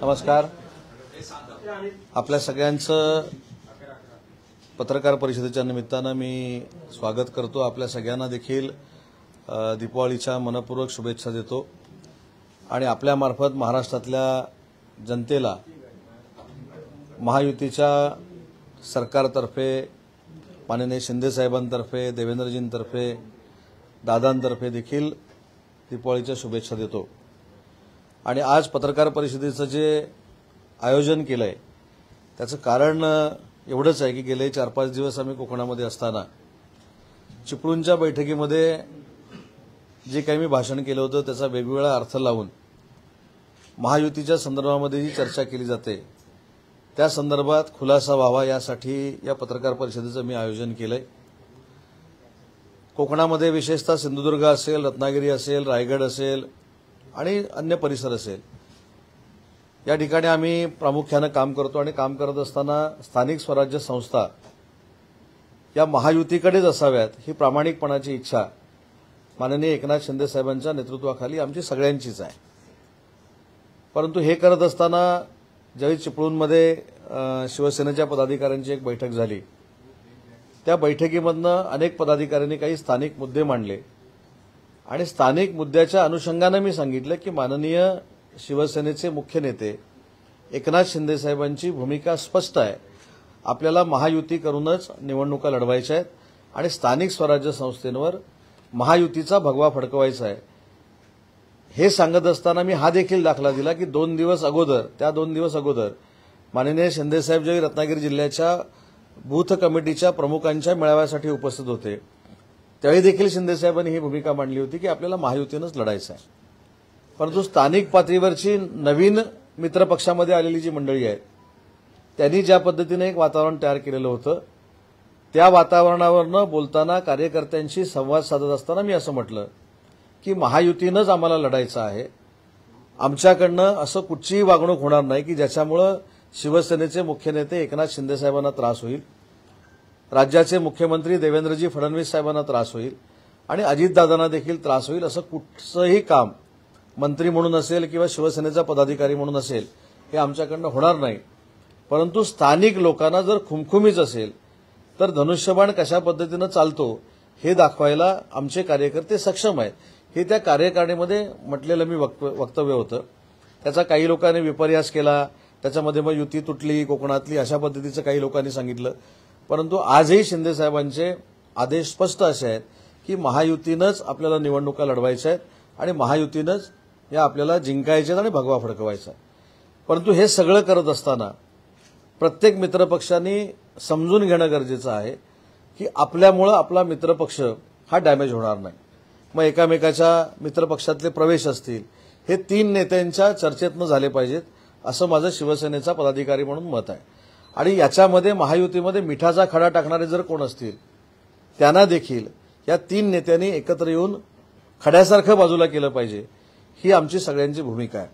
नमस्कार. आपल्या सगळ्यांचं पत्रकार परिषदेच्या निमित्तानं मी स्वागत करतो. आपल्या सगळ्यांना देखील दीपावलीच्या मनपूर्वक शुभेच्छा देतो आणि आपल्यामार्फत महाराष्ट्रातल्या जनतेला महायुतीच्या सरकारतर्फे, माननीय शिंदे साहेबांतर्फे, देवेंद्रजींतर्फे, दादांतर्फे देखील दीपावलीच्या शुभेच्छा देतो. आणि आज पत्रकार परिषदेचं जे आयोजन केलंय त्याचं कारण एवढंच आहे की गेले 4-5 दिवस आम्ही कोकणामध्ये असताना चिपळूणच्या बैठकीमध्ये जे काही मी भाषण केलं होतं त्याचा वेगवेगळा अर्थ लावून महायुतीच्या संदर्भामध्ये जी चर्चा केली जाते त्या संदर्भात खुलासा व्हावा यासाठी या पत्रकार परिषदेचं मी आयोजन केलंय. कोकणामध्ये विशेषतः सिंधुदुर्ग असेल, रत्नागिरी असेल, रायगड असेल आणि अन्य परिसर असेल या ठिकाणी आम्ही प्रामुख्यानं काम करतो आणि काम करत असताना स्थानिक स्वराज्य संस्था या महायुतीकडेच असाव्यात ही प्रामाणिकपणाची इच्छा माननीय एकनाथ शिंदे साहेबांच्या नेतृत्वाखाली आमची सगळ्यांचीच आहे. परंतु हे करत असताना ज्यावेळी चिपळूणमध्ये शिवसेनेच्या पदाधिकाऱ्यांची एक बैठक झाली त्या बैठकीमधनं अनेक पदाधिकाऱ्यांनी काही स्थानिक मुद्दे मांडले आणि स्थानिक मुद्द्याच्या अनुषंगानं मी सांगितलं की माननीय शिवसेनेचे मुख्य नेते एकनाथ शिंदे साहेबांची भूमिका स्पष्ट आहे. आपल्याला महायुती करूनच निवडणुका लढवायच्या आहेत आणि स्थानिक स्वराज्य संस्थेंवर महायुतीचा भगवा फडकवायचा आहे. हे सांगत असताना मी हा देखील दाखला दिला की 2 दिवस अगोदर माननीय शिंदे साहेब ज्यावेळी रत्नागिरी जिल्ह्याच्या बूथ कमिटीच्या प्रमुखांच्या मेळाव्यासाठी उपस्थित होते त्यावेळी देखील शिंदे साहेबांनी ही भूमिका मांडली होती की आपल्याला महायुतीनंच लढायचं आहे. परंतु स्थानिक पातळीवरची नवीन मित्रपक्षामध्ये आलेली जी मंडळी आहेत त्यांनी ज्या पद्धतीने एक वातावरण तयार केलेलं होतं त्या वातावरणावरनं बोलताना कार्यकर्त्यांशी संवाद साधत असताना मी असं म्हटलं की महायुतीनंच आम्हाला लढायचं आहे. आमच्याकडनं असं कुठचीही वागणूक होणार नाही की ज्याच्यामुळं शिवसेनेचे मुख्य नेते एकनाथ शिंदे साहेबांना त्रास होईल, राज्याचे मुख्यमंत्री देवेंद्रजी फडणवीस साहेबांना त्रास होईल आणि अजितदादांना देखील त्रास होईल असं कुठचंही काम मंत्री म्हणून असेल किंवा शिवसेनेचा पदाधिकारी म्हणून असेल हे आमच्याकडनं होणार नाही. परंतु स्थानिक लोकांना जर खुमखुमीच असेल तर धनुष्यबाण कशा पद्धतीनं चालतो हे दाखवायला आमचे कार्यकर्ते सक्षम आहेत. हे त्या कार्यकारिणीमध्ये म्हटलेलं मी वक्तव्य होतं. त्याचा काही लोकांनी विपर्यास केला, त्याच्यामध्ये मग युती तुटली कोकणातली अशा पद्धतीचं काही लोकांनी सांगितलं. परंतु आजही शिंदे साहेबांचे आदेश स्पष्ट असे आहेत की महायुतीनंच आपल्याला निवडणुका लढवायच्या आहेत आणि महायुतीनंच या आपल्याला जिंकायच्या आणि भगवा फडकवायचा. परंतु हे सगळं करत असताना प्रत्येक मित्रपक्षांनी समजून घेणं गरजेचं आहे की आपल्यामुळं आपला मित्रपक्ष हा डॅमेज होणार नाही. मग एकामेकाच्या मित्रपक्षातले प्रवेश असतील हे 3 नेत्यांच्या चर्चेतनं झाले पाहिजेत असं माझं शिवसेनेचा पदाधिकारी म्हणून मत आहे. आणि याच्यामध्ये महायुतीमध्ये मिठाचा खडा टाकणारे जर कोण असतील त्यांना देखील या 3 नेत्यांनी एकत्र येऊन खड्यासारखं बाजूला केलं पाहिजे ही आमची सगळ्यांची भूमिका आहे.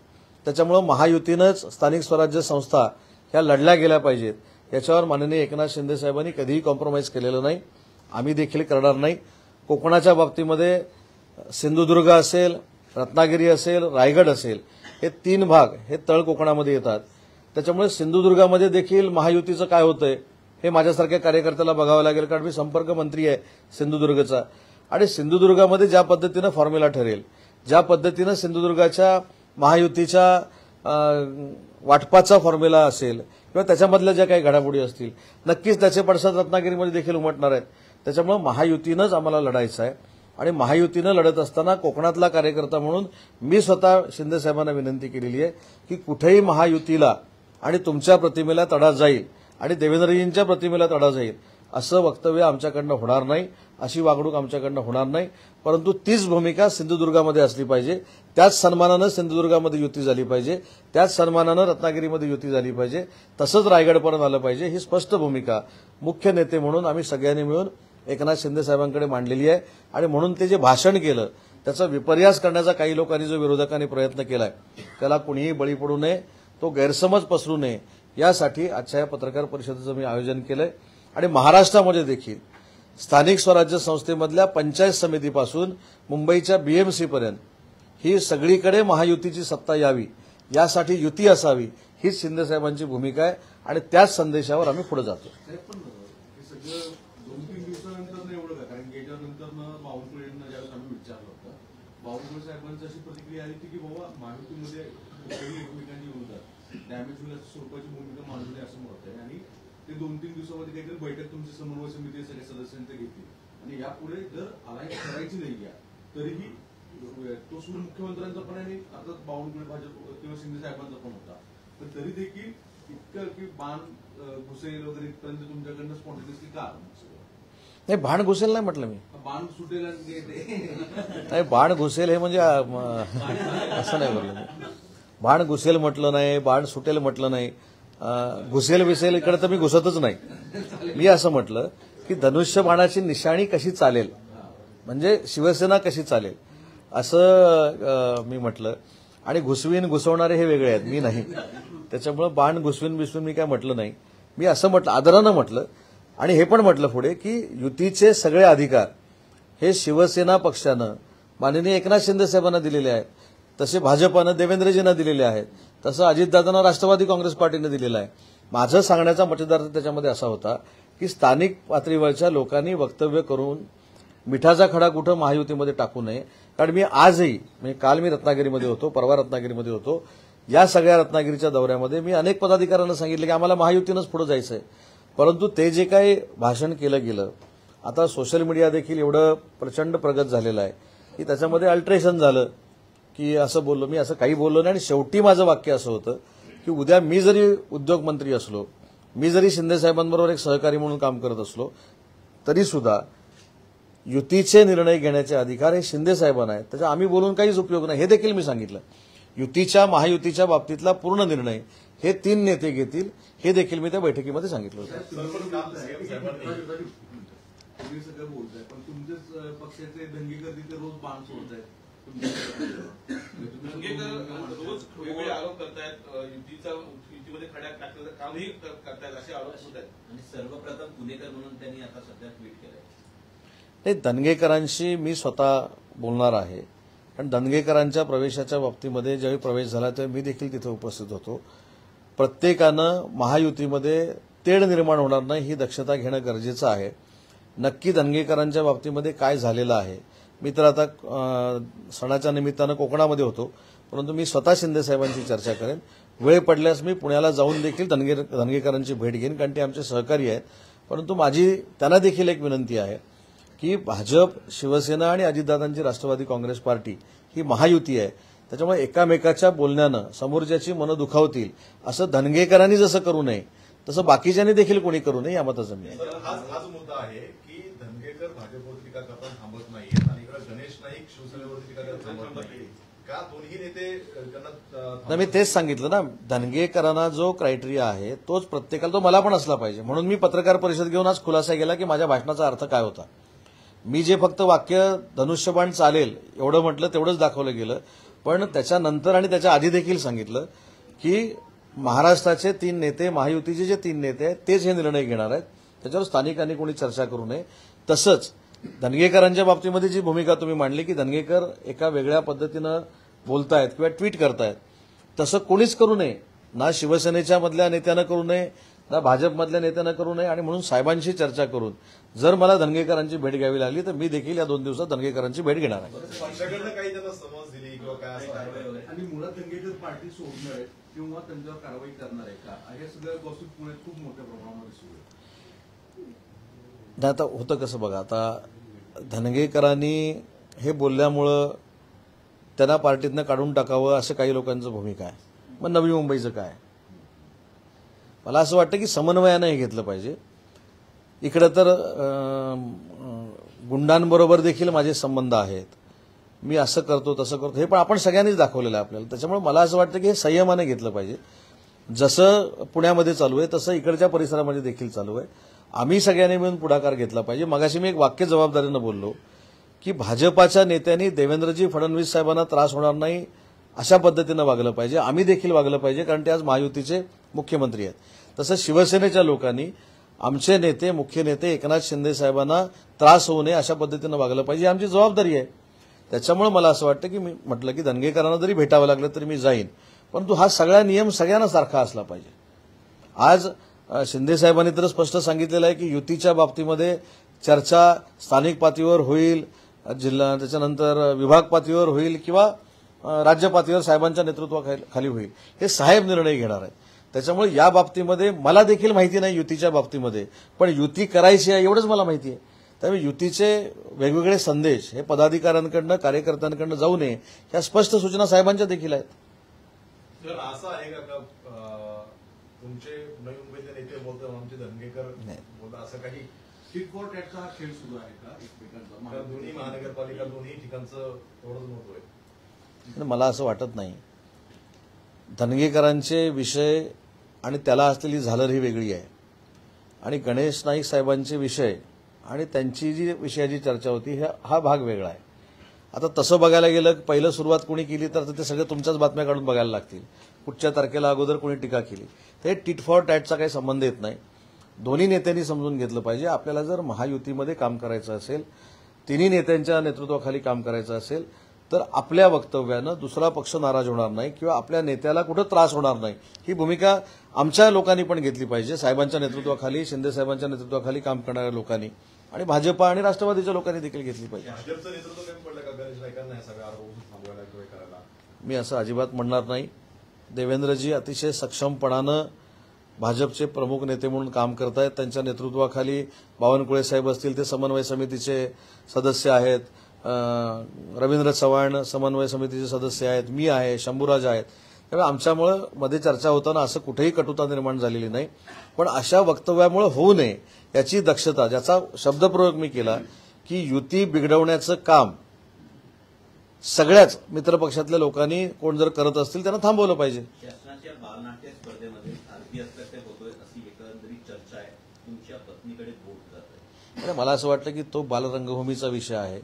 त्याच्यामुळे महायुतीनंच स्थानिक स्वराज्य संस्था ह्या लढल्या गेल्या पाहिजेत याच्यावर माननीय एकनाथ शिंदे साहेबांनी कधीही कॉम्प्रोमाइज केलेलं नाही, आम्ही देखील करणार नाही. कोकणाच्या बाबतीमध्ये सिंधुदुर्ग असेल, रत्नागिरी असेल, रायगड असेल हे 3 भाग हे तळ कोकणामध्ये येतात. त्याच्यामुळे सिंधुदुर्गामध्ये देखील महायुतीचं काय होतंय हे माझ्यासारख्या कार्यकर्त्याला बघावं लागेल कारण मी संपर्क मंत्री आहे सिंधुदुर्गचा आणि सिंधुदुर्गामध्ये ज्या पद्धतीनं फॉर्म्युला ठरेल ज्या पद्धतीनं सिंधुदुर्गाच्या महायुतीच्या वाटपाचा फॉर्म्युला असेल किंवा त्याच्यामधल्या ज्या काही घडामोडी असतील, नक्कीच त्याचे पडसाद रत्नागिरीमध्ये देखील उमटणार आहेत. त्याच्यामुळे महायुतीनंच आम्हाला लढायचं आहे आणि महायुतीनं लढत असताना कोकणातला कार्यकर्ता म्हणून मी स्वतः शिंदे साहेबांना विनंती केलेली आहे की कुठेही महायुतीला आणि तुमच्या प्रतिमेला तडा जाईल आणि देवेंद्रजींच्या प्रतिमेला तडा जाईल असं वक्तव्य आमच्याकडनं होणार नाही, अशी वागणूक आमच्याकडनं होणार नाही. परंतु तीच भूमिका सिंधुदुर्गामध्ये असली पाहिजे, त्याच सन्मानानं सिंधुदुर्गामध्ये युती झाली पाहिजे, त्याच सन्मानानं रत्नागिरीमध्ये युती झाली पाहिजे, तसंच रायगडपर्यंत आलं पाहिजे. ही स्पष्ट भूमिका मुख्य नेते म्हणून आम्ही सगळ्यांनी मिळून एकनाथ शिंदे साहेबांकडे मांडलेली आहे. आणि म्हणून ते जे भाषण केलं त्याचा विपर्यास करण्याचा काही लोकांनी जो विरोधकांनी प्रयत्न केलाय त्याला कुणीही बळी पडू नये, तो गैरसमज पसरू नये, यासाठी आजच्या या पत्रकार परिषदेचं मी आयोजन केलंय. आणि महाराष्ट्रामध्ये देखील स्थानिक स्वराज्य संस्थेमधल्या पंचायत समितीपासून मुंबईच्या बीएमसी पर्यंत ही सगळीकडे महायुतीची सत्ता यावी, यासाठी युती असावी, हीच शिंदे साहेबांची भूमिका आहे आणि त्याच संदेशावर आम्ही पुढे जातो. बावनकुळे साहेबांची अशी प्रतिक्रिया आली होती की बाबा महायुतीमध्ये एकमेकांच्या विरोधात डॅमेज होण्याच्या स्वरूपाची भूमिका मांडली असं मत आहे आणि ते 2-3 दिवसामध्ये काहीतरी बैठक तुमची समन्वय समिती सगळ्या सदस्यांची घेतली आणि यापुढे जर अलायन्स करायची नाही तरीही तो सूर मुख्यमंत्र्यांचा पण आणि आता बावनकुळे भाजप किंवा शिंदे साहेबांचा पण होता, पण तरी देखील इतकं की बाण घुसेल वगैरे इथपर्यंत तुमच्याकडनं स्पॉन्टेनियसली का? नाही, बाण घुसेल नाही म्हटलं मी. बाण सुटेल नाही, बाण घुसेल हे म्हणजे असं नाही बोललं मी. बाण घुसेल म्हटलं नाही, बाण सुटेल म्हटलं नाही, घुसेल बिसेल इकडे तर मी घुसतच नाही. मी असं म्हटलं की धनुष्य बाणाची निशाणी कशी चालेल, म्हणजे शिवसेना कशी चालेल असं मी म्हटलं. आणि घुसवीन घुसवणारे हे वेगळे आहेत, मी नाही. त्याच्यामुळे बाण घुसवीन बिसवीन मी काय म्हटलं नाही. मी असं म्हटलं, आदरानं म्हटलं आणि हे पण म्हटलं पुढे की युतीचे सगळे अधिकार हे शिवसेना पक्षानं माननीय एकनाथ शिंदे साहेबांना दिलेले आहेत, तसे भाजपानं देवेंद्रजींना दिलेले आहेत, तसं अजितदादांना राष्ट्रवादी काँग्रेस पार्टीनं दिलेलं आहे. माझं सांगण्याचा मतदार त्याच्यामध्ये असा होता की स्थानिक पातळीवरच्या लोकांनी वक्तव्य करून मिठाचा खडा कुठं महायुतीमध्ये टाकू नये. कारण मी आजही, म्हणजे काल मी रत्नागिरीमध्ये होतो, परवा रत्नागिरीमध्ये होतो, या सगळ्या रत्नागिरीच्या दौऱ्यामध्ये मी अनेक पदाधिकाऱ्यांना सांगितलं की आम्हाला महायुतीनंच पुढे जायचं आहे. परंतु ते जे काही भाषण केलं गेलं, आता सोशल मीडिया देखील एवढं प्रचंड प्रगत झालेलं आहे की त्याच्यामध्ये अल्ट्रेशन झालं की असं बोललो, मी असं काही बोललो नाही. आणि शेवटी माझं वाक्य असं होतं की उद्या मी जरी उद्योगमंत्री असलो, मी जरी शिंदे साहेबांबरोबर एक सहकारी म्हणून काम करत असलो, तरी सुद्धा युतीचे निर्णय घेण्याचे अधिकार हे शिंदे साहेबांना आहेत. त्याचा आम्ही बोलून काहीच उपयोग नाही, हे देखील मी सांगितलं. युतीच्या महायुतीच्या बाबतीतला पूर्ण निर्णय हे 3 नेते घेतील, हे देखील मी त्या बैठकीमध्ये सांगितलं होतं. तुम्ही सगळं बोलताय पण तुमच्याच पक्षाचे दंगेकर तिथे रोज बाण सोडतायत, रोज वेगवेगळे आरोप करतायत, युतीमध्ये खड्यात टाकण्याचं कामही करतायत असे आरोप होत आहेत. आणि सर्वप्रथम पुणेकर म्हणून त्यांनी आता सध्या ट्विट केलंय. नाही, दंगेकरांशी मी स्वतः बोलणार आहे. कारण दंगेकरांच्या प्रवेशाच्या बाबतीमध्ये ज्यावेळी प्रवेश झाला तेव्हा मी देखील तिथे उपस्थित होतो. प्रत्येकानं महायुतीमध्ये तेढ निर्माण होणार नाही ही दक्षता घेणं गरजेचं आहे. नक्की दंगेकरांच्या बाबतीमध्ये काय झालेलं आहे, मी तर आता सणाच्या निमित्तानं कोकणामध्ये होतो, परंतु मी स्वतः शिंदे साहेबांची चर्चा करेन. वेळ पडल्यास मी पुण्याला जाऊन देखील दंगेकरांची भेट घेईन, कारण ते आमचे सहकारी आहेत. परंतु माझी त्यांना देखील एक विनंती आहे की भाजप, शिवसेना आणि अजितदादांची राष्ट्रवादी काँग्रेस पार्टी ही महायुती आहे. त्याच्यामुळे एकामेकाच्या बोलण्यानं समोरच्याची मनं दुखावतील असं धनगेकरांनी जसं करू नये तसं बाकीच्यांनी देखील कोणी करू नये, या मताचं मी आहे. हाच मुद्दा आहे की धनगेकर भाजपवर टीका करताना थांबत नाहीत आणि इकडे गणेश नाईक शिवसेनेवरती टीका करताना थांबत नाही का? दोन्ही नेते त्यांना, मी तेच सांगितलं ना, धनगेकरांना जो क्रायटेरिया आहे तोच प्रत्येकाला, तो मला पण असला पाहिजे. म्हणून मी पत्रकार परिषद घेऊन आज खुलासा केला की माझ्या भाषणाचा अर्थ काय होता. मी जे फक्त वाक्य धनुष्यबाण चालेल एवढं म्हटलं तेवढंच दाखवलं गेलं, पण त्याच्यानंतर आणि त्याच्या आधी देखील सांगितलं की महाराष्ट्राचे 3 नेते, महायुतीचे जे 3 नेते आहेत तेच हे निर्णय घेणार आहेत, त्याच्यावर स्थानिकांनी कोणी चर्चा करू नये. तसंच धनगेकरांच्या बाबतीमध्ये जी भूमिका तुम्ही मांडली की धनगेकर एका वेगळ्या पद्धतीनं बोलतायत किंवा ट्विट करतायत, तसं कोणीच करू नये. ना शिवसेनेच्या मधल्या नेत्यानं करू नये, ना भाजपमधल्या नेत्यांना करू नये आणि म्हणून साहेबांशी चर्चा करून जर मला धनगेकरांची भेट घ्यावी लागली तर मी देखील या 2 दिवसात धनगेकरांची भेट घेणार आहे. पक्षाकडनं काही त्यांना समज दिली किंवा काय असं आहे? आणि मुळात दंगेकर पार्टी सोडणार आहे किंवा त्यांच्यावर कारवाई करणार आहे का, हे सगळं गॉसिप पुण्यात खूप मोठ्या प्रमाणामध्ये सुरू आहे. नाही, आता होतं कसं बघा, आता धनगेकरांनी हे बोलल्यामुळं त्यांना पार्टीतनं काढून टाकावं असं काही लोकांचं भूमिका आहे. मग नवी मुंबईचं काय? मला असं वाटतं की समन्वयानं हे घेतलं पाहिजे. इकडं तर गुंडांबरोबर देखील माझे संबंध आहेत, मी असं करतो तसं करतो, हे पण आपण सगळ्यांनीच दाखवलेलं आहे आपल्याला. त्याच्यामुळे मला असं वाटतं की हे संयमाने घेतलं पाहिजे. जसं पुण्यामध्ये चालू आहे तसं इकडच्या परिसरामध्ये देखील चालू आहे. आम्ही सगळ्यांनी मिळून पुढाकार घेतला पाहिजे. मगाशी मी एक वाक्य जबाबदारीनं बोललो की भाजपाच्या नेत्यांनी देवेंद्रजी फडणवीस साहेबांना त्रास होणार नाही अशा पद्धतीनं वागलं पाहिजे. आम्ही देखील वागलं पाहिजे, कारण ते आज महायुतीचे मुख्यमंत्री आहेत. तसं शिवसेनेच्या लोकांनी आमचे नेते, मुख्य नेते एकनाथ शिंदे साहेबांना त्रास होऊ नये अशा पद्धतीनं वागलं पाहिजे. आमची जबाबदारी आहे. त्याच्यामुळे मला असं वाटतं की मी म्हटलं की धनगेकरांना जरी भेटावं लागलं तरी मी जाईन, परंतु हा सगळा नियम सगळ्यांना सारखा असला पाहिजे. आज शिंदे साहेबांनी तर स्पष्ट सांगितलेलं आहे की युतीच्या बाबतीमध्ये चर्चा स्थानिक पातळीवर होईल, जिल्हा त्याच्यानंतर विभाग पातळीवर होईल किंवा राज्य पातळीवर साहेबांच्या नेतृत्वाखाली होईल. हे साहेब निर्णय घेणार आहेत. त्याच्यामुळे या बाबतीमध्ये मला देखील माहिती नाही युतीच्या बाबतीमध्ये, पण युती करायची आहे एवढंच मला माहिती आहे. त्यामुळे युतीचे वेगवेगळे संदेश हे पदाधिकाऱ्यांकडनं, कार्यकर्त्यांकडनं जाऊ नये ह्या स्पष्ट सूचना साहेबांच्या देखील आहेत. तर असं आहे का तुमचे नवी मुंबईचे नेते बोलतात आमचे धनगेकर बोलतात, असं काही टिट फॉर टॅटचा हा खेळ सुरू आहे का एकमेकांचा? दोन्ही महानगरपालिका दोन्ही ठिकाणचं एवढंच महत्व आहे? मला असं वाटत नाही. धनगेकरांचे विषय आणि त्याला असलेली झालर ही वेगळी आहे, आणि गणेश नाईक साहेबांचे विषय आणि त्यांची जी विषयाची चर्चा होती हा भाग वेगळा आहे. आता तसं बघायला गेलं पहिलं सुरुवात कोणी केली तर ते सगळं तुमच्याच बातम्या काढून बघायला लागतील. कुठच्या तारखेला अगोदर कोणी टीका केली, ते टिट फॉर टॅटचा काही संबंध येत नाही. दोन्ही नेत्यांनी समजून घेतलं पाहिजे. आपल्याला जर महायुतीमध्ये काम करायचं असेल, तिन्ही नेत्यांच्या नेतृत्वाखाली काम करायचं असेल, तर आपल्या वक्तव्यानं दुसरा पक्ष नाराज होणार नाही किंवा आपल्या नेत्याला कुठं त्रास होणार नाही ही भूमिका आमच्या लोकांनी पण घेतली पाहिजे. साहेबांच्या नेतृत्वाखाली, शिंदे साहेबांच्या नेतृत्वाखाली काम करणाऱ्या लोकांनी आणि भाजपा आणि राष्ट्रवादीच्या लोकांनी देखील घेतली पाहिजे. भाजपचं नेतृत्व कमी पडलं का गणेश नाईकांना हे सगळं आरोप थांबवायला किंवा करायला? मी असं अजिबात म्हणणार नाही. देवेंद्रजी अतिशय सक्षमपणानं भाजपचे प्रमुख नेते म्हणून काम करत आहेत. त्यांच्या नेतृत्वाखाली बावनकुळे साहेब असतील, ते समन्वय समितीचे सदस्य आहेत. रवींद्र चव्हाण समन्वय समितीचे सदस्य आहेत. मी आहे, शंभूराज आहेत. त्यामुळे आमच्यामुळं मध्ये चर्चा होताना असं कुठेही कटुता निर्माण झालेली नाही. पण अशा वक्तव्यामुळे होऊ नये याची दक्षता, ज्याचा शब्दप्रयोग मी केला की युती बिघडवण्याचं काम सगळ्याच मित्रपक्षातल्या लोकांनी कोण जर करत असतील त्यांना थांबवलं पाहिजे. शासनाच्या बालनाट्य स्पर्धेमध्ये आरती हस्तक्षेप होतोय अशी एकंदरीत चर्चा आहे. तुमच्या पत्नीकडे बोट जात आहे. मला असं वाटतं की तो बालरंगभूमीचा विषय आहे.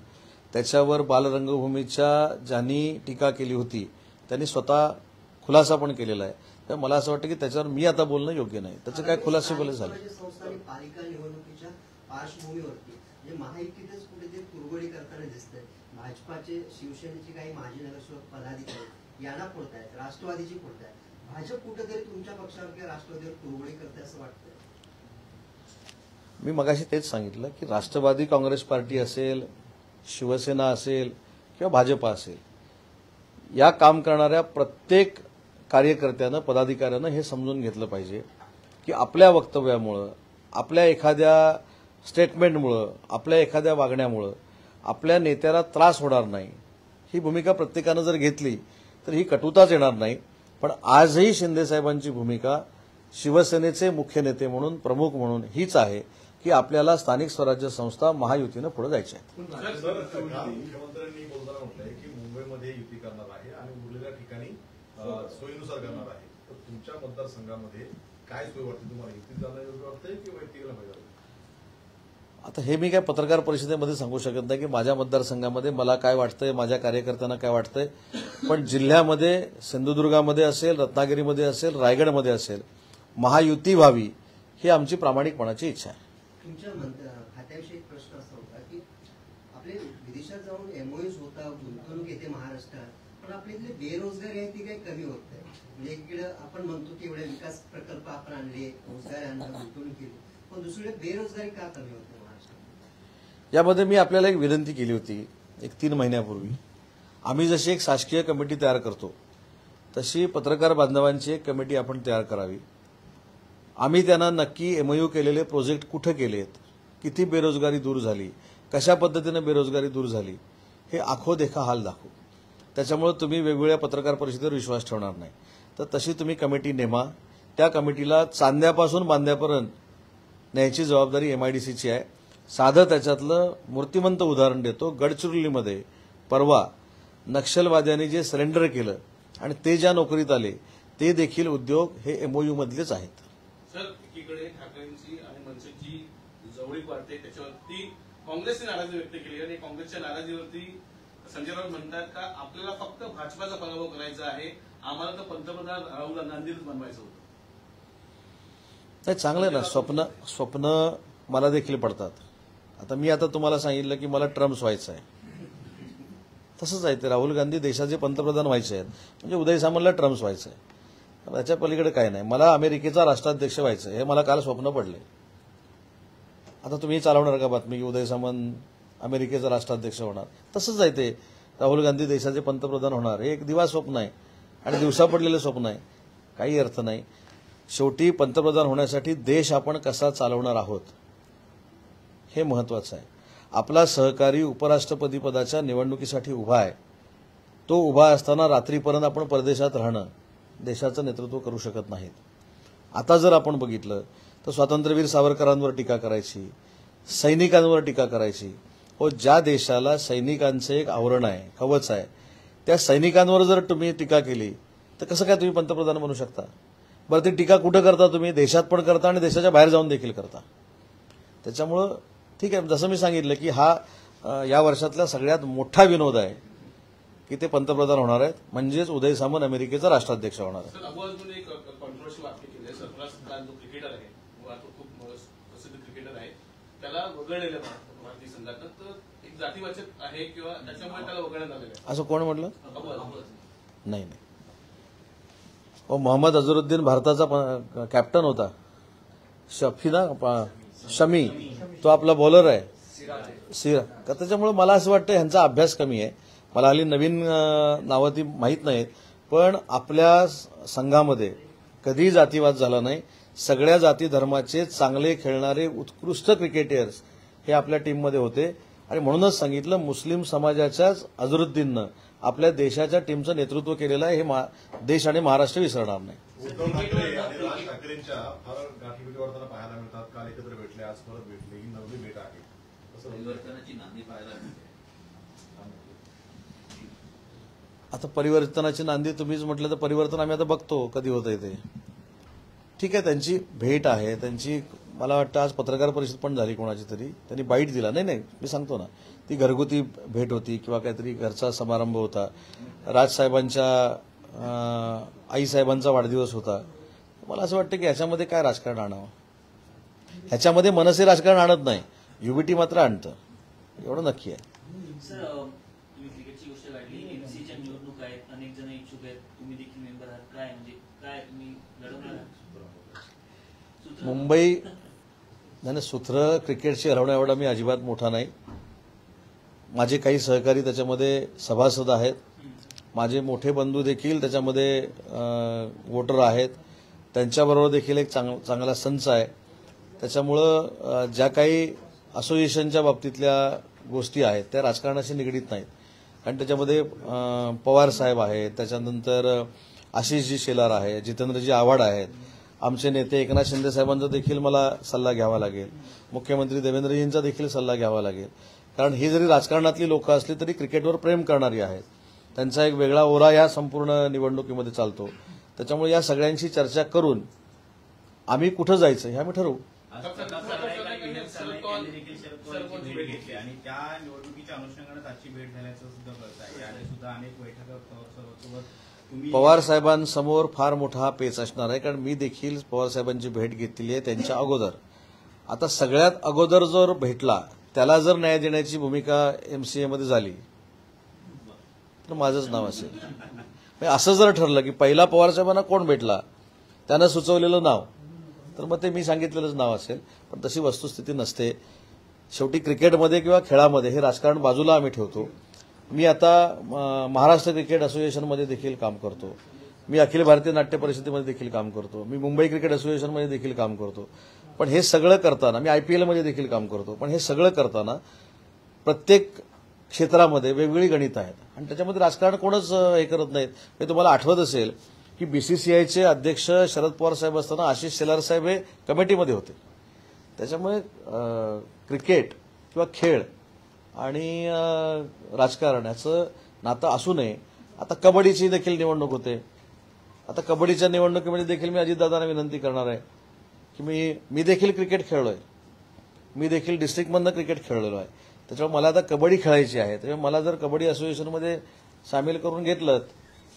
त्याच्यावर बालरंगभूमीच्या ज्यांनी टीका केली होती त्यांनी स्वतः खुलासा पण केलेला आहे. तर मला असं वाटतं की त्याच्यावर मी आता बोलणं योग्य नाही. त्याचे काय खुलासे बोलले झाले. संस्थानिक पालिका निवडणुकीच्या पार्श्वभूमीवरती म्हणजे महायुतीतच कुठेतरी कुरघोडी करताना दिसतंय. भाजपाचे, शिवसेनेचे काही माजी नगरसेवक पदाधिकारी यांना फोडतायत, राष्ट्रवादीची फोडतायत. भाजप कुठेतरी तुमच्या पक्षावर किंवा राष्ट्रवादीवर कुरघोडी करते असं वाटतंय? मी मगाशी तेच सांगितलं की राष्ट्रवादी काँग्रेस पार्टी असेल, शिवसेना असेल किंवा भाजपा असेल, या काम करणाऱ्या प्रत्येक कार्यकर्त्यानं, पदाधिकाऱ्यानं हे समजून घेतलं पाहिजे की आपल्या वक्तव्यामुळं, आपल्या एखाद्या स्टेटमेंटमुळं, आपल्या एखाद्या वागण्यामुळं आपल्या नेत्याला त्रास होणार नाही. ही भूमिका प्रत्येकानं जर घेतली तर ही कटुताच येणार नाही. पण आजही शिंदे साहेबांची भूमिका शिवसेनेचे मुख्य नेते म्हणून, प्रमुख म्हणून हीच आहे की आपल्याला स्थानिक स्वराज्य संस्था महायुतीनं पुढे जायचे आहे. मुख्यमंत्र्यांनी बोलताना म्हटलंय की मुंबईमध्ये युती करणार आहे आणि उरलेल्या ठिकाणी सोयीनुसार करणार आहे. तर तुमच्या मतदारसंघामध्ये काय सोय वाटते तुम्हाला? युतीत जाणं योग्य वाटतंय की वैयक्तिक पाहिजे? आता हे मी काय पत्रकार परिषदेमध्ये सांगू शकत नाही की माझ्या मतदारसंघामध्ये मला काय वाटतंय, माझ्या कार्यकर्त्यांना काय वाटतंय. पण जिल्ह्यामध्ये, सिंधुदुर्गामध्ये असेल, रत्नागिरीमध्ये असेल, रायगडमध्ये असेल, महायुती व्हावी ही आमची प्रामाणिकपणाची इच्छा आहे. तुमच्या खात्याविषयी एक प्रश्न असा होता की आपले विदेशात जाऊन एमओयूज होता, गुंतवणूक येते महाराष्ट्रात, पण पण आपल्या इथले बेरोजगारी आहे ती काही कमी होत आहे. म्हणजे एकीकडे आपण म्हणतो की एवढे विकास प्रकल्प आपण आणले, रोजगार आणला, गुंतवणूक केली, पण दुसरीकडे बेरोजगारी का कमी होत नाही महाराष्ट्रात? यामध्ये मी आपल्याला एक विनंती केली होती एक 3 महिन्यापूर्वी. आम्ही जशी एक शासकीय कमिटी तयार करतो तशी पत्रकार बांधवांची एक कमिटी आपण तयार करावी. आम्ही त्यांना नक्की MOU केलेले प्रोजेक्ट कुठे केलेत, किती बेरोजगारी दूर झाली, कशा पद्धतीने बेरोजगारी दूर झाली, हे आखो देखा हाल दाखवू. त्याच्यामुळे तुम्ही वेगवेगळ्या पत्रकार परिषदेवर विश्वास ठेवणार नाही. तर तशी तुम्ही कमिटी नेमा. त्या कमिटीला चांद्यापासून बांद्यापर्यंत न्यायची जबाबदारी MIDCची आहे. साधं त्याच्यातलं मूर्तिमंत उदाहरण देतो. गडचिरोलीमध्ये परवा नक्षलवाद्यांनी जे सरेंडर केलं आणि ते ज्या नोकरीत आले ते देखील उद्योग हे MOU मधलेच आहेत. सर, एकीकडे ठाकरेंची आणि मनसेची जवळीक वाढते, त्याच्यावरती काँग्रेसने नाराजी व्यक्त केली आणि काँग्रेसच्या नाराजीवरती संजय राऊत म्हणतात का आपल्याला फक्त भाजपाचा पराभव करायचा आहे, आम्हाला तर पंतप्रधान राहुल गांधीच बनवायचं होतं. नाही, चांगलं आहे ना. स्वप्न मला देखील पडतात. आता तुम्हाला सांगितलं की मला ट्रम्प व्हायचं आहे. तसंच आहे ते. राहुल गांधी देशाचे पंतप्रधान व्हायचे आहेत म्हणजे उदय सामंतला ट्रम्प व्हायचं आहे. त्याच्या पलीकडे काय नाही. मला अमेरिकेचा राष्ट्राध्यक्ष व्हायचं आहे हे मला काल स्वप्न पडले. आता तुम्ही चालवणार का बातमी की उदय सामंत अमेरिकेचा राष्ट्राध्यक्ष होणार? तसंच आहे ते. राहुल गांधी देशाचे पंतप्रधान होणार हे एक दिवा स्वप्न आहे आणि दिवसा पडलेलं स्वप्न आहे. काही अर्थ नाही. शेवटी पंतप्रधान होण्यासाठी देश आपण कसा चालवणार आहोत हे महत्वाचं आहे. आपला सहकारी उपराष्ट्रपती पदाच्या निवडणुकीसाठी उभा आहे. तो उभा असताना रात्रीपर्यंत आपण परदेशात राहणं देशाचं नेतृत्व करू शकत नाहीत. आता जर आपण बघितलं तर स्वातंत्र्यवीर सावरकरांवर टीका करायची, सैनिकांवर टीका करायची. हो, ज्या देशाला सैनिकांचं एक आवरण आहे, कवच आहे, त्या सैनिकांवर जर तुम्ही टीका केली तर कसं काय तुम्ही पंतप्रधान बनू शकता? बरं, ती टीका कुठं करता तुम्ही? देशात पण करता आणि देशाच्या बाहेर जाऊन देखील करता. त्याच्यामुळं ठीक आहे, जसं मी सांगितलं की हा या वर्षातला सगळ्यात मोठा विनोद आहे की ते पंतप्रधान होणार आहेत म्हणजेच उदय सामंत अमेरिकेचा राष्ट्राध्यक्ष होणार आहे. सर, अबुआजमने एक कॉन्ट्रोवर्शियल वाक्य केलं आहे. सरफराज खान जो क्रिकेटर आहे, तो खूप प्रसिद्ध क्रिकेटर आहे, त्याला वगळलेलं भारतीय संघातनं, तर एक जातीवाचक आहे किंवा त्याच्यामुळे त्याला वगळण्यात आलेलं आहे असं कोण म्हटलं? अबुआज. नाही. मोहम्मद अझरुद्दीन भारताचा कॅप्टन होता. शमी तो आपला बॉलर आहे. त्याच्यामुळे मला असं वाटतं ह्यांचा अभ्यास कमी आहे. मला हल्ली नवीन नावं ती माहीत नाहीत, पण आपल्या संघामध्ये कधीही जातीवाद झाला नाही. सगळ्या जाती धर्माचे चांगले खेळणारे उत्कृष्ट क्रिकेटर्स हे आपल्या टीममध्ये होते आणि म्हणूनच सांगितलं मुस्लिम समाजाच्याच अझरुद्दीननं आपल्या देशाच्या टीमचं नेतृत्व केलेलं आहे. हे देश आणि महाराष्ट्र विसरणार नाही. उद्धव ठाकरे आणि राज ठाकरेंच्या फार गाठीभेटी वाढताना पाहायला मिळतात. काल एकत्र भेटले, आज परत भेटले, ही नववी भेट आहे. परिवर्तनाची नांदी पाहायला मिळते. आता परिवर्तनाची नांदी तुम्हीच म्हटलं तर परिवर्तन आम्ही आता बघतो कधी होतंय ते. ठीक आहे, त्यांची भेट आहे. त्यांची मला वाटतं आज पत्रकार परिषद पण झाली कोणाची तरी, त्यांनी बाईट दिला. नाही मी सांगतो ना, ती घरगुती भेट होती किंवा काहीतरी घरचा समारंभ होता. राजसाहेबांच्या आईसाहेबांचा वाढदिवस होता. मला असं वाटतं की ह्याच्यामध्ये काय राजकारण आणावं? ह्याच्यामध्ये मनसे राजकारण आणत नाही, युबीटी मात्र आणतं, एवढं नक्की आहे. सर, तुम्ही क्रिकेटची गोष्ट काढली, एमसीच्या निवडणूक आहेत, अनेक जण इच्छुक आहेत, तुम्ही देखील मेंबर आहात. काय म्हणजे काय तुम्ही लढवणार आहात? मुंबई नाही, सूत्र क्रिकेटची हलवण्या एवढा मी अजिबात मोठा नाही. माझे काही सहकारी त्याच्यामध्ये सभासद आहेत. माझे मोठे बंधू देखील त्याच्यामध्ये वोटर आहेत. त्यांच्याबरोबर देखील एक चांगला संच आहे. त्याच्यामुळं ज्या काही असोसिएशनच्या बाबतीतल्या गोष्टी आहेत त्या राजकारणाशी निगडीत नाहीत. कारण त्याच्यामध्ये पवार साहेब आहेत, त्याच्यानंतर आशिषजी शेलार आहे, जितेंद्रजी आव्हाड आहेत, आमचे नेते एकनाथ शिंदे साहेबांचा देखील मला सल्ला घ्यावा लागेल, मुख्यमंत्री देवेंद्रजींचा देखील सल्ला घ्यावा लागेल. कारण ही जरी राजकारणातली लोकं असली तरी क्रिकेटवर प्रेम करणारी आहेत. त्यांचा एक वेगळा ओरा या संपूर्ण निवडणुकीमध्ये चालतो. त्याच्यामुळे या सगळ्यांशी चर्चा करून आम्ही कुठं जायचं हे आम्ही ठरवू. आणि त्या निवडणुकीच्या अनुषंगाने आजची भेट झाल्याचं सुद्धा कळत आहे. आणि सुद्धा अनेक बैठका पवार साहेबांसमोर फार मोठा पेच असणार आहे. कारण मी देखील पवार साहेबांची भेट घेतली आहे त्यांच्या अगोदर. आता सगळ्यात अगोदर जर भेटला त्याला जर न्याय देण्याची भूमिका MCA मध्ये झाली तर माझंच नाव असेल. असं जर ठरलं की पहिला पवारसाहेबांना कोण भेटला त्यानं सुचवलेलं नाव, तर मग ते मी सांगितलेलंच नाव असेल. पण तशी वस्तुस्थिती नसते. शेवटी क्रिकेटमध्ये किंवा खेळामध्ये हे राजकारण बाजूला आम्ही ठेवतो. मी आता महाराष्ट्र क्रिकेट असोसिएशनमध्ये देखील काम करतो. मी अखिल भारतीय नाट्य परिषदेमध्ये देखील काम करतो. मी मुंबई क्रिकेट असोसिएशनमध्ये देखील काम करतो. पण हे सगळं करताना मी IPL मध्ये देखील काम करतो. पण हे सगळं करताना प्रत्येक क्षेत्रामध्ये वेगवेगळी गणितं आहेत आणि त्याच्यामध्ये राजकारण कोणच हे करत नाहीत. हे तुम्हाला आठवत असेल की BCCIचे अध्यक्ष शरद पवार साहेब असताना आशिष शेलार साहेब हे कमिटीमध्ये होते. त्याच्यामुळे क्रिकेट किंवा खेळ आणि राजकारण याचं नातं असू नये. आता कबड्डीची देखील निवडणूक होते. आता कबड्डीच्या निवडणुकीमध्ये देखील मी अजितदादांना विनंती करणार आहे की मी देखील क्रिकेट खेळलोय. मी देखील डिस्ट्रिक्टमधनं क्रिकेट खेळलेलो आहे. त्याच्यामुळे मला आता कबड्डी खेळायची आहे. त्याच्यामुळे मला जर कबड्डी असोसिएशनमध्ये सामील करून घेतलं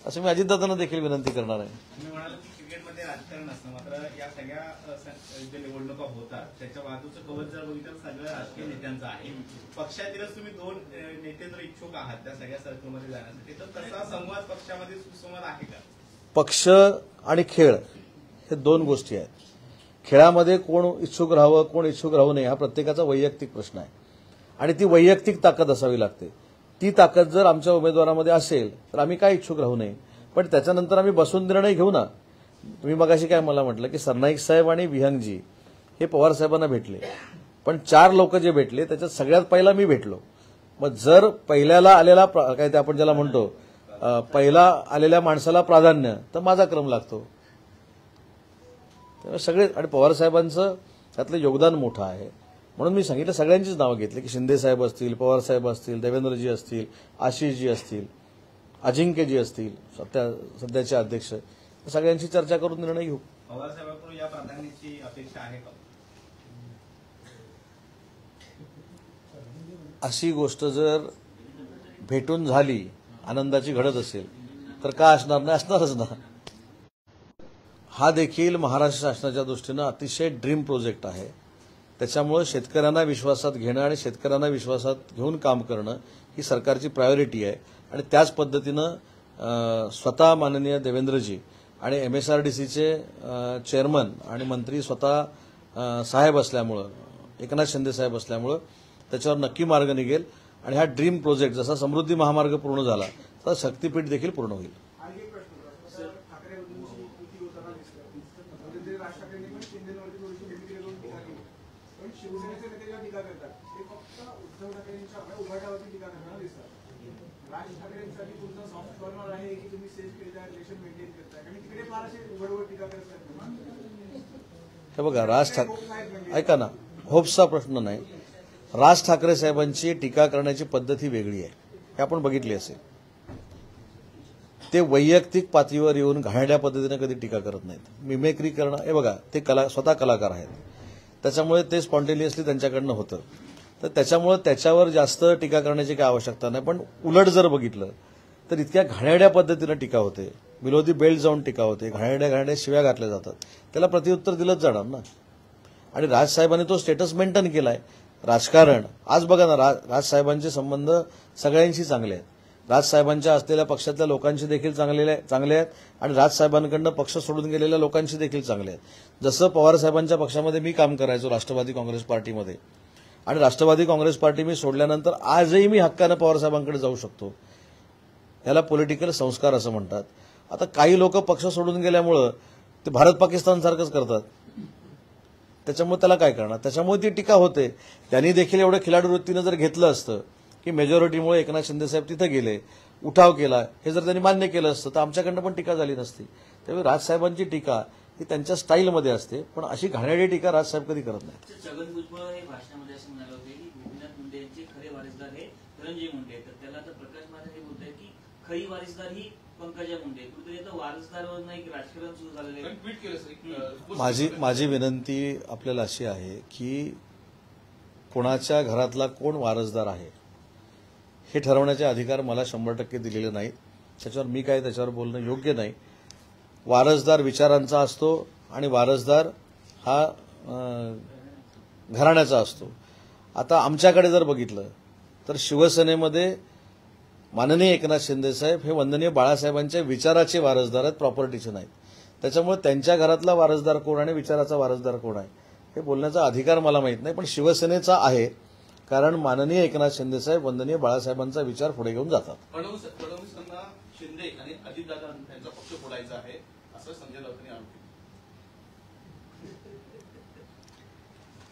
असं मी अजितदादांना देखील विनंती करणार आहे. मी म्हणालो की क्रिकेटमध्ये राजकारण असतं, मात्र या सगळ्या ज्या निवडणुका होतात त्याच्या बाजूचं कवच जर बघितलं सगळ्या राजकीय नेत्यांचं आहे. पक्षातीलच तुम्ही 2 नेते जर इच्छुक आहात त्या सगळ्या सर्कलमध्ये जाण्यासाठी, तर तसा संवाद पक्षामध्ये सुसंवाद आहे का? पक्ष आणि खेळ हे 2 गोष्टी आहेत. खेळामध्ये कोण इच्छुक राहावं कोण इच्छुक राहू नये हा प्रत्येकाचा वैयक्तिक प्रश्न आहे आणि ती वैयक्तिक ताकद असावी लागते. ती ताकद जर आमच्या उमेदवारामध्ये असेल तर आम्ही काय इच्छुक राहू नये. पण त्याच्यानंतर आम्ही बसून निर्णय घेऊ ना. तुम्ही मगाशी काय मला म्हटलं की सरनाईक साहेब आणि विहंगजी हे पवार साहेबांना भेटले, पण 4 लोक जे भेटले त्याच्यात सगळ्यात पहिला मी भेटलो. मग जर पहिल्याला आलेला काय ते आपण ज्याला म्हणतो पहिला आलेल्या माणसाला प्राधान्य, तर माझा क्रम लागतो. सगळे आणि पवार साहेबांचं त्यातलं योगदान मोठं आहे. म्हणून मी सांगितलं सगळ्यांचीच नावं घेतली की शिंदे साहेब असतील, पवार साहेब असतील, देवेंद्रजी असतील, आशिषजी असतील, अजिंक्यजी असतील, सध्याचे अध्यक्ष, सगळ्यांची चर्चा करून निर्णय घेऊ. पवार साहेबांकडून या प्राधान्याची अपेक्षा आहे का? अशी गोष्ट जर भेटून झाली आनंदाची घडत असेल तर का असणार नाही, असणारच ना. हा देखील महाराष्ट्र शासनाच्या दृष्टीनं अतिशय ड्रीम प्रोजेक्ट आहे. त्याच्यामुळे शेतकऱ्यांना विश्वासात घेणं आणि शेतकऱ्यांना विश्वासात घेऊन काम करणं ही सरकारची प्रायोरिटी आहे. आणि त्याच पद्धतीनं स्वतः माननीय देवेंद्रजी आणि MSRDCचे चेअरमन आणि मंत्री स्वतः साहेब असल्यामुळं, एकनाथ शिंदे साहेब असल्यामुळं त्याच्यावर नक्की मार्ग निघेल. आणि हा ड्रीम प्रोजेक्ट जसा समृद्धी महामार्ग पूर्ण झाला तसा शक्तीपीठ देखील पूर्ण होईल. शिवसेनेचे नेते जेव्हा टीका करतात ते फक्त उद्धव ठाकरेंच्या उभाटावरती टीका करताना दिसतात. राज ठाकरेंसाठी तुमचा सॉफ्ट कॉर्नर आहे की तुम्ही सेफ केलेल्या रिलेशन मेंटेन करताय आणि तिकडे फार असे उघडवर टीका करतात. हे बघा राज ठाकरे ऐका ना, होप्सचा प्रश्न नाही. राज ठाकरे साहेबांची टीका करण्याची पद्धत ही वेगळी आहे हे आपण बघितली असेल. ते वैयक्तिक पातळीवर येऊन घाणेरड्या पद्धतीने कधी टीका करत नाहीत. मिमेक्री करणं हे बघा ते स्वतः कलाकार आहेत. त्याच्यामुळे ते स्पॉन्टेनियसली त्यांच्याकडनं होतं. तर त्याच्यामुळे त्याच्यावर जास्त टीका करण्याची काही आवश्यकता नाही. पण उलट जर बघितलं तर इतक्या घाणेरड्या पद्धतीनं टीका होते, बिलो दी बेल्ट जाऊन टीका होते, घाणेरड्या शिव्या घातल्या जातात. त्याला प्रत्युत्तर दिलंच जाणार ना. आणि राजसाहेबांनी तो स्टेटस मेंटेन केलाय. राजकारण आज बघा ना, राजसाहेबांचे संबंध सगळ्यांशी चांगले आहेत. राजसाहेबांच्या असलेल्या पक्षातल्या लोकांशी देखील चांगले आहेत आणि राजसाहेबांकडनं पक्ष सोडून गेलेल्या लोकांशी देखील चांगले आहेत. जसं पवारसाहेबांच्या पक्षामध्ये मी काम करायचो राष्ट्रवादी काँग्रेस पार्टीमध्ये, आणि राष्ट्रवादी काँग्रेस पार्टी मी सोडल्यानंतर आजही मी हक्कानं पवारसाहेबांकडे जाऊ शकतो. याला पॉलिटिकल संस्कार असं म्हणतात. आता काही लोक पक्ष सोडून गेल्यामुळं ते भारत पाकिस्तान सारखंच करतात. त्याच्यामुळे त्याला काय करणार. त्याच्यामुळे ती टीका होते. त्यांनी देखील एवढं खिलाडू वृत्तीनं जर घेतलं असतं की मेजॉरिटीमुळे एकनाथ शिंदे साहेब तिथे गेले, उठाव केला, हे जर त्यांनी मान्य केलं असतं तर आमच्याकडनं पण टीका झाली नसती. त्यामुळे राजसाहेबांची टीका ही त्यांच्या स्टाईलमध्ये असते, पण अशी घाणेरडी टीका राजसाहेब कधी करत नाही. छगन भुजबळ हे भाषणामध्ये असं म्हणाले होते की गोपीनाथ मुंडे यांचे खरे वारसदार हे धनंजय मुंडे. तर त्याला आता प्रकाश महाजन हे बोलत आहेत की खरी वारसदार ही पंकजा मुंडे. कुठेतरी आता वारसदारवर नाही राजकारण सुरू झालेलं आहे. ट्विट केलं माझी विनंती आपल्याला अशी आहे की कोणाच्या घरातला कोण वारसदार आहे हे ठरवण्याचे अधिकार मला 100% दिलेले नाहीत. त्याच्यावर मी काय त्याच्यावर बोलणं योग्य नाही. वारसदार विचारांचा असतो आणि वारसदार हा घराण्याचा असतो. आता आमच्याकडे जर बघितलं तर शिवसेनेमध्ये माननीय एकनाथ शिंदे साहेब हे वंदनीय बाळासाहेबांच्या विचाराचे वारसदार आहेत, प्रॉपर्टीचे नाहीत. त्याच्यामुळे त्यांच्या घरातला वारसदार कोण आणि विचाराचा वारसदार कोण आहे हे बोलण्याचा अधिकार मला माहित नाही, पण शिवसेनेचा आहे. कारण माननीय एकनाथ शिंदे साहेब वंदनीय बाळासाहेबांचा विचार पुढे घेऊन जातात. फडणवीसांना शिंदे आणि अजितदादा यांचा पक्ष फोडायचा आहे असं संजय राऊतांनी आरोप केला.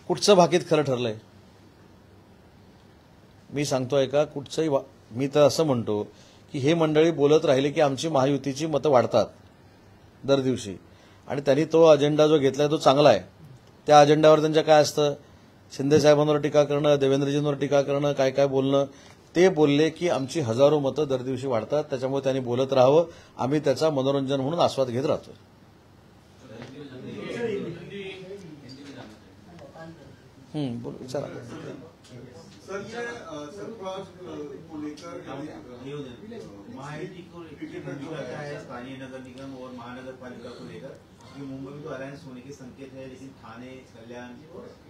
कुठचं भाकीत खरं ठरलंय मी सांगतोय का? कुठचंही मी तर असं म्हणतो की हे मंडळी बोलत राहिले की आमची महायुतीची मतं वाढतात दर दिवशी, आणि त्यांनी तो अजेंडा जो घेतलाय तो चांगला आहे. त्या अजेंड्यावर त्यांच्या काय असतं, शिंदे साहेबांवर टीका करणं, देवेंद्रजींवर टीका करणं, काय काय बोलणं. ते बोलले की आमची हजारो मतं दर दिवशी वाढतात, त्याच्यामुळे त्यांनी बोलत राहावं, आम्ही त्याचा मनोरंजन म्हणून आस्वाद घेत राहतो. बोल विचारा. सर ये सरफराज को लेकर महायुति को भूमिका क्या है स्थानीय नगर निगम और महानगर पालिका को लेकर? ये मुंबई में तो अलायंस होने के संकेत है, लेकिन थाने, कल्याण,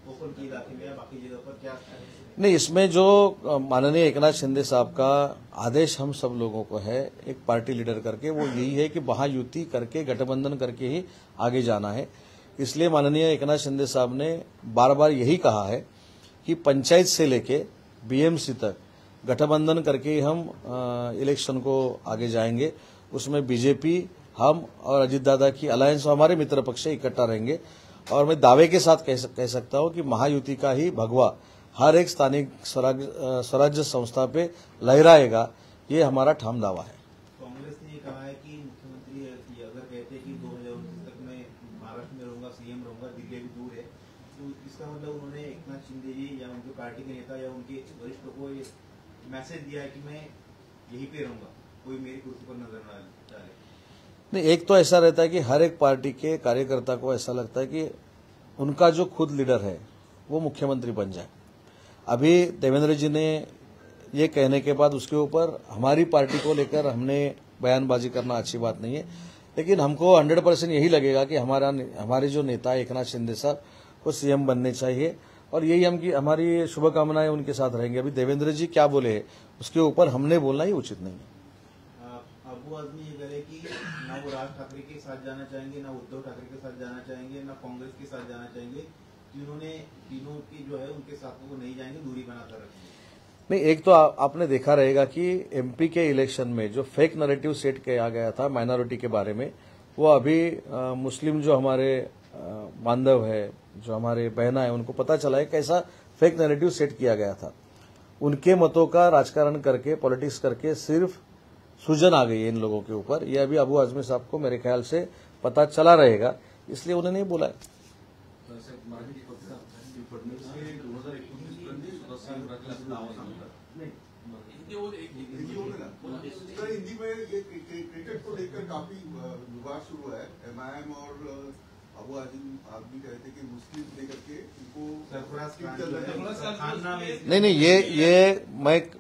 कोकण के इलाके में या बाकी जगह पर क्या है? नहीं, इसमें जो माननीय एकनाथ शिंदे साहब का आदेश हम सब लोगों को है एक पार्टी लीडर करके, वो यही है कि महायुति करके गठबंधन करके ही आगे जाना है. इसलिए माननीय एकनाथ शिंदे साहब ने बार बार यही कहा है कि पंचायत से लेके बीएमसी तक गठबंधन करके ही हम इलेक्शन को आगे जाएंगे. उसमें बीजेपी, हम और अजितदादा की अलायंस, हमारे मित्र पक्ष इकट्ठा रहेंगे. और मैं दावे के साथ कह सकता हूं कि महायुति का ही भगवा हर एक स्थानिक स्वराज्य संस्था पे लहराएगा, ये हमारा ठाम दावा है. कांग्रेस ने कहा है कि मुख्यमंत्री अगर कहते हैं कि 2029 तक मैं महाराष्ट्र में रहूंगा, सीएम रहूंगा, दिल्ली भी दूर है, तो इसका मतलब उन्होंने एकनाथ शिंदे जी या उनके पार्टी के नेता या उनके वरिष्ठों को ये मैसेज दिया है कि मैं यहीं पे रहूंगा, कोई मेरी कुर्सी पर नजर न डाले. नहीं, एक तो ऐसा रहता है कि हर एक पार्टी के कार्यकर्ता को ऐसा लगता है कि उनका जो खुद लीडर है वो मुख्यमंत्री बन जाए. अभी देवेंद्र जी ने ये कहने के बाद उसके ऊपर हमारी पार्टी को लेकर हमने बयानबाजी करना अच्छी बात नहीं है, लेकिन हमको 100% यही लगेगा कि हमारे जो नेता एकनाथ शिंदे साहब को सीएम बनने चाहिए, और यही हमारी शुभकामनाएं उनके साथ रहेंगे. अभी देवेंद्र जी क्या बोले उसके ऊपर हमने बोलना ही उचित नहीं है. अबू आदमी ये करे कि ना वो राज ठाकरे के साथ जाना चाहेंगे, ना उद्धव ठाकरे के साथ जाना चाहेंगे, ना कांग्रेस के साथ जाना चाहेंगे. जिन्होंने तीनों की जो है उनके साथ वो नहीं जाएंगे, दूरी बनाकर रखेंगे. नहीं, एक तो आपने देखा रहेगा कि एमपी के इलेक्शन में जो फेक नैरेटिव सेट किया गया था माइनॉरिटी के बारे में, वो अभी मुस्लिम जो हमारे बांधव है, जो हमारे बहना है, उनको पता चला है कैसा फेक नैरेटिव सेट किया गया था. उनके मतों का राजकारण करके, पॉलिटिक्स करके सिर्फ सूजन आ गई है इन लोगों के ऊपर. ये अभी अबू आजमी साहब को मेरे ख्याल से पता चला रहेगा, इसलिए उन्होंने नहीं बोला है. फडणवीस हे 2019 पर्यंत स्वतः संघटनाचं नाव सांगतात. सर हिंदी में ये क्रिकेट को लेकर काफी विवाद शुरू है. एमआईएम और अबू आदमी कहते कि मुस्लिम लेकर के इनको नहीं, ये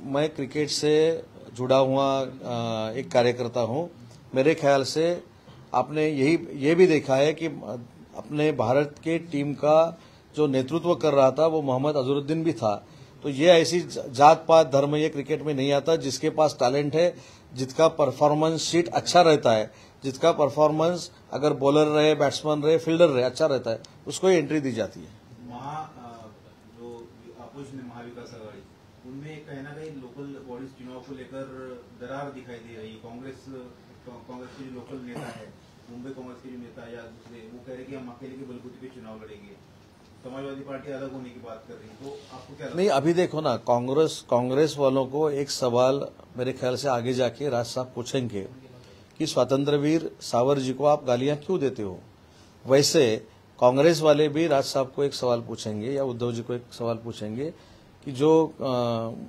मैं क्रिकेट से जुड़ा हुआ एक कार्यकर्ता हूं. मेरे ख्याल से आपने ये भी देखा है कि अपने भारत के टीम का जो नेतृत्व कर रहा था वो मोहम्मद अजहरुद्दीन भी था. तो ये ऐसी जात पात धर्म ये क्रिकेट में नहीं आता. जिसके पास टैलेंट है, जिसका परफॉर्मेंस शीट अच्छा रहता है, जिसका परफॉर्मेंस अगर बॉलर रहे, बैट्समैन रहे, फील्डर रहे, अच्छा रहता है, उसको ही एंट्री दी जाती है. जो अपोजिशन है महाविकास आघाड़ी, उनमें कहीं ना कहीं लोकल बॉडीज चुनाव को लेकर दरार दिखाई दे रही है. कांग्रेस के जो लोकल नेता है, मुंबई कांग्रेस के जो नेता या दूसरे, वो कह रहे कि हम अकेले के बलबूते पे चुनाव लड़ेंगे. समाजवादी पार्टी अलग होने की बात कर रही है, तो आपको क्या लगता है? नहीं, अभी देखो ना, कांग्रेस वालों को एक सवाल मेरे ख्याल से आगे जाके राज साहब पूछेंगे कि स्वतंत्रवीर सावर जी को आप गालियां क्यों देते हो. वैसे कांग्रेस वाले भी राज साहब को एक सवाल पूछेंगे या उद्धव जी को एक सवाल पूछेंगे कि जो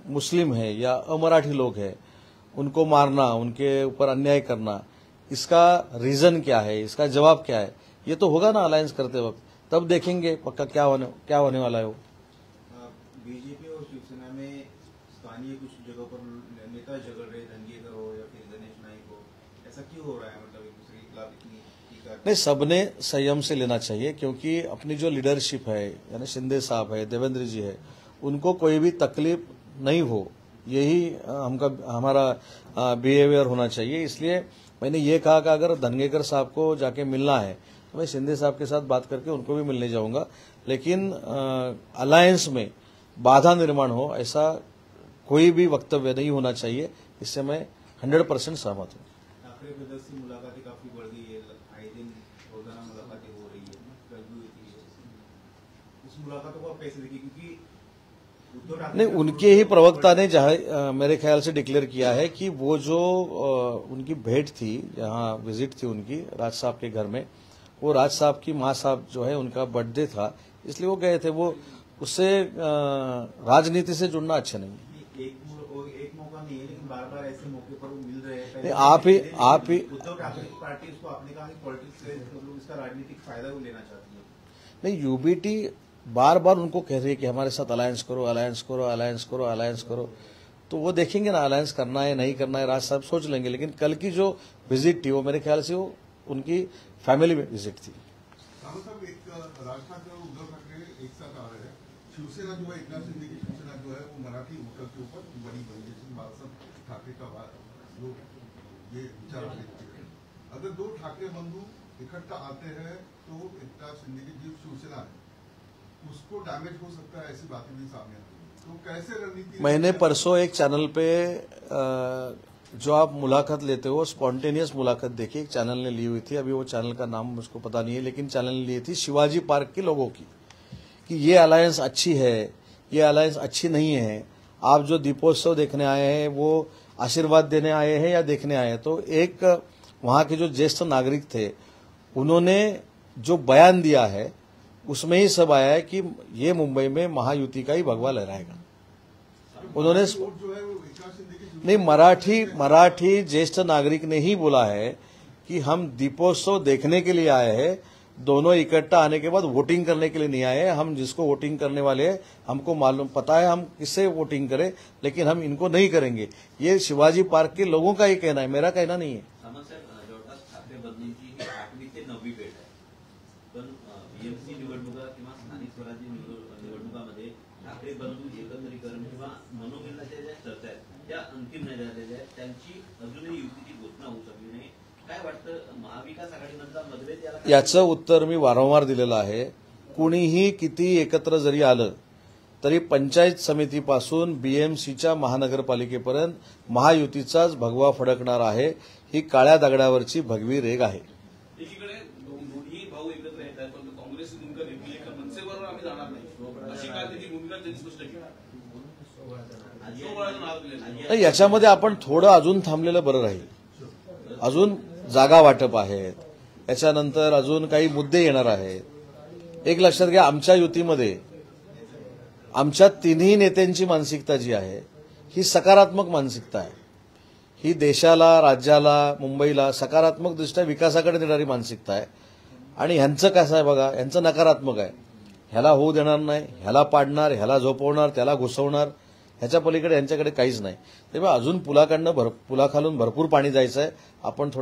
मुस्लिम है या अमराठी लोग हैं उनको मारना, उनके ऊपर अन्याय करना, इसका रीजन क्या है, इसका जवाब क्या है. ये तो होगा ना अलायंस करते वक्त, तब देखेंगे पक्का क्या होने वाला है. वो बीजेपी और शिवसेना में स्थानीय कुछ जगहों पर नेता झगड़ रहे, धनगेकर हो या फिर गणेश नाइक हो, ऐसा क्यों हो रहा है? मतलब एक दूसरे के खिलाफ इतनी टीका. नहीं, सबने संयम से लेना चाहिए, क्योंकि अपनी जो लीडरशिप है, यानी शिंदे साहब है, देवेंद्र जी है, उनको कोई भी तकलीफ नहीं हो, यही हमारा बिहेवियर होना चाहिए। इसलिए मैंने ये कहा कि अगर धनगेकर साहब को जाके मिलना है तो मैं शिंदे साहब के साथ बात करके उनको भी मिलने जाऊंगा, लेकिन अलायंस में बाधा निर्माण हो ऐसा कोई भी वक्तव्य नहीं होना चाहिए। इससे मैं 100% सहमत हूं। ठाकरे ब्रदर्स की मुलाकातें काफी बढ़ गई है, आए दिन रोजाना मुलाकातें हो रही है, कल भी हुई थी। उस मुलाकातों को आप कैसे देखिए, क्योंकि उद्धव ठाकरे नहीं, उनके ही प्रवक्ता ने जहां मेरे ख्याल से डिक्लेयर किया है कि वो जो उनकी भेंट थी, जहां विजिट थी उनकी राज साहब के घर में, वो राज साहब की मां साहब जो है उनका बर्थडे था, इसलिए वो गए थे। वो उससे राजनीति से जुड़ना अच्छा नहीं है। एक मौका नहीं है, लेकिन बार बार ऐसे मौके पर वो मिल रहे हैं। नहीं, आप ही उद्धव ठाकरे की पार्टी उसको आपने कहा कि पॉलिटिक्स से लोग इसका राजनीतिक फायदा भी लेना चाहती है। नहीं, यूबीटी बार बार उनको कह रही है कि हमारे साथ अलायंस करो, अलायंस करो, अलायंस करो, अलायंस करो, तो वो देखेंगे ना अलायंस करना है नहीं करना है, राज साहब सोच लेंगे। लेकिन कल की जो विजिट थी वो मेरे ख्याल से वो उनकी फैमिली विजिट थी। साहब, एक राज ठाकरे और उद्धव ठाकरे एक साथ आ रहे हैं। शिवसेना जो है, एकनाथ शिंदे की शिवसेना जो है वो मराठी वोटर के ऊपर बड़ी बनी, जैसे बाळासाहेब ठाकरे का लोग ये विचार देखते हैं। अगर दो ठाकरे बंधु इकट्ठा आते हैं तो एकनाथ शिंदे की जो शिवसेना है उसको डैमेज हो सकता है, ऐसी बातें भी सामने आती है। तो कैसे रणनीति? मैंने परसों एक चैनल पे जो आप मुलाकात लेते हो स्पॉन्टेनियस मुलाकात देखी, एक चैनल ने ली हुई थी, अभी वो चैनल का नाम मुझको पता नहीं है, लेकिन चैनल ने ली थी शिवाजी पार्क के लोगों की, कि ये अलायंस अच्छी है, ये अलायंस अच्छी नहीं है। आप जो दीपोत्सव देखने आए हैं वो आशीर्वाद देने आए हैं या देखने आए हैं? तो एक वहां के जो ज्येष्ठ नागरिक थे उन्होंने जो बयान दिया है उसमें ही सब आया है कि ये मुंबई में महायुति का ही भगवा लहराएगा। उन्होंने जो है वो एकनाथ शिंदे की नहीं, मराठी ज्येष्ठ नागरिक ने ही बोला है कि हम दीपोत्सव देखने के लिए आए हैं, दोनों इकट्ठा आने के बाद वोटिंग करने के लिए नहीं आए हैं। हम जिसको वोटिंग करने वाले हैं हमको मालूम पता है हम किससे वोटिंग करें, लेकिन हम इनको नहीं करेंगे। ये शिवाजी पार्क के लोगों का ही कहना है, मेरा कहना नहीं है। जवळपास ठाकरे बंधूंची ही 8वी ते 9वी भेट आहे, पण बीएमसी निवडणुका किंवा स्थानिक स्वराज्य निवडणुकामध्ये ठाकरे बंधू एकत्रीकरण किंवा मनोमिलनाच्या ज्या चर्चा आहेत त्या अंतिम नाही झालेल्या आहेत, त्यांची अजूनही युतीची घोषणा होऊ शकली नाही। काय वाटतं, महाविकास आघाडीमधला मतभेद याला याचं उत्तर मी वारंवार दिलेलं आहे। कुणीही किती एकत्र जरी आलं तरी पंचायत समितीपासून बीएमसीच्या महानगरपालिकेपर्यंत महायुतीचाच भगवा फडकणार आहे, ही काळ्या दगडावरची भगवी रेग आहे। एकीकडे दोन्ही भाऊ एकत्र येत आहेत, पण काँग्रेसची भूमिका घेतली आहे, मनसेबरोबर आम्ही जाणार नाही अशी काय त्याची भूमिका त्यांनी स्पष्ट केली। नाही, याच्यामध्ये आपण थोडं अजून थांबलेलं बरं राहील। अजून जागा वाटप आहेत, याच्यानंतर अजून काही मुद्दे येणार आहेत। एक लक्षात घ्या, आमच्या युतीमध्ये आमच्या तिन्ही नेत्यांची मानसिकता जी आहे ही सकारात्मक मानसिकता आहे। ही देशाला, राज्याला, मुंबईला सकारात्मक दृष्ट्या विकासाकडे नेणारी मानसिकता आहे। आणि ह्यांचं कसं आहे बघा, ह्यांचं नकारात्मक आहे, ह्याला होऊ देणार नाही, ह्याला पाडणार, ह्याला झोपवणार, त्याला घुसवणार, ह्याच्या पलीकडे यांच्याकडे काहीच नाही। तेव्हा अजून पुलाखालून भरपूर पाणी जायचं आहे। आपण थोडं